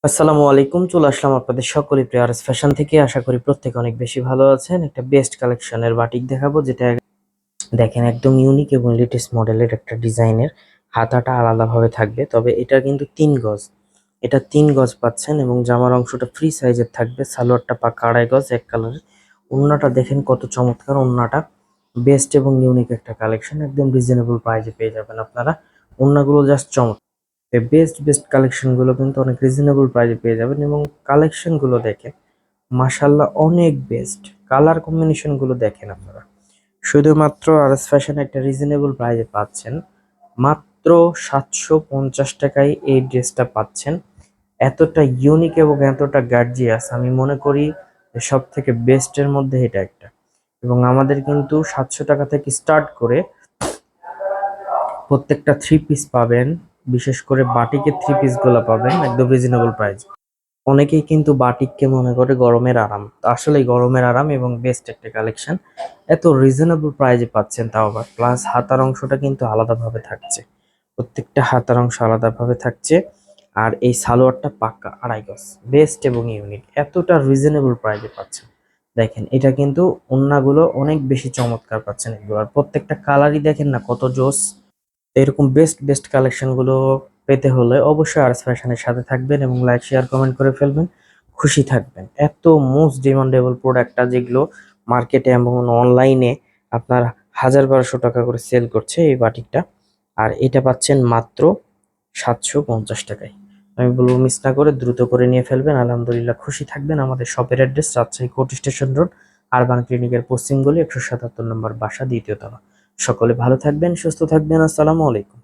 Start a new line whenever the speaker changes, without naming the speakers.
আসসালামু আলাইকুম, চলে আসলাম আপনাদের সকলের প্রিয় আরএস ফ্যাশন থেকে। আশা করি প্রত্যেকে অনেক বেশি ভালো আছেন। একটা বেস্ট কালেকশনের বাটিক দেখাবো, যেটা দেখেন একদম ইউনিক এবং লেটেস্ট মডেলের একটা ডিজাইনের। হাতাটা আলাদাভাবে থাকবে, তবে এটা কিন্তু 3 গজ। এটা 3 গজ পাচ্ছেন এবং জামার অংশটা ফ্রি সাইজের থাকবে। সালোয়ারটা পাকা 2.5 গজ এক কালারের। ওড়নাটা দেখেন কত চমৎকার ওড়নাটা। বেস্ট এবং ইউনিক একটা কালেকশন, একদম রিজনেবল প্রাইসে পেয়ে যাবেন আপনারা। ওড়নাগুলো জাস্ট চমৎকার। এই বেস্ট বেস্ট কালেকশন গুলো কিন্তু অনেক রিজনেবল প্রাইসে পেয়ে যাবেন, এবং কালেকশন গুলো দেখে মাশাল্লাহ অনেক বেস্ট। কালার কম্বিনেশন গুলো দেখেন আপনারা। শুধুমাত্র আরএস ফ্যাশন একটা রিজনেবল প্রাইসে পাচ্ছেন। মাত্র 750 টাকায় এই ড্রেসটা পাচ্ছেন। এতটা ইউনিক এবং এতটা গার্জিয়াস, আমি মনে করি সব থেকে বেস্টের মধ্যে এটা একটা। এবং আমাদের কিন্তু 700 টাকা থেকে স্টার্ট করে প্রত্যেকটা থ্রি পিস পাবেন। বিশেষ করে বাটিকের থ্রি পিস গুলো পাবেন একদম রিজনেবল প্রাইস। অনেকেই কিন্তু বাটিককে মনে করে গরমের আরাম, আসলেই গরমের আরাম এবং বেস্ট একটা কালেকশন। এত রিজনেবল প্রাইসে পাচ্ছেন, তাও আবার প্লাস হাতার অংশটা কিন্তু আলাদাভাবে থাকছে। প্রত্যেকটা হাতার অংশ আলাদাভাবে থাকছে। আর এই সালোয়ারটা পাক্কা 2.5 গজ। বেস্ট এবং ইউনিক, এতটা রিজনেবল প্রাইসে পাচ্ছেন। দেখেন এটা কিন্তু ওড়নাগুলো অনেক বেশি চমৎকার পাচ্ছেন এগুলো। আর প্রত্যেকটা কালারই দেখেন না কত জোস। এরকম বেস্ট বেস্ট কালেকশন গুলো পেতে হলে অবশ্যই আরএস ফ্যাশনের সাথে থাকবেন এবং লাইক শেয়ার কমেন্ট করে ফেলবেন। খুশি থাকবেন। এত মোস্ট ডিমান্ডেবল প্রোডাক্টটা যেগুলো মার্কেটে এবং অনলাইনে আপনার 1000-1200 টাকা করে সেল করছে এই বাটিকটা, আর এটা পাচ্ছেন মাত্র 750 টাকায়। আমি বলবো মিস না করে দ্রুত করে নিয়ে ফেলবেন। আলহামদুলিল্লাহ খুশি থাকবেন। আমাদের শপের address Rajshahi court station road, urban ক্লিনিকের পশ্চিম গলি 177 নম্বর বাসা, দ্বিতীয় তলা। সকলে ভালো থাকবেন, সুস্থ থাকবেন। আসসালামু আলাইকুম।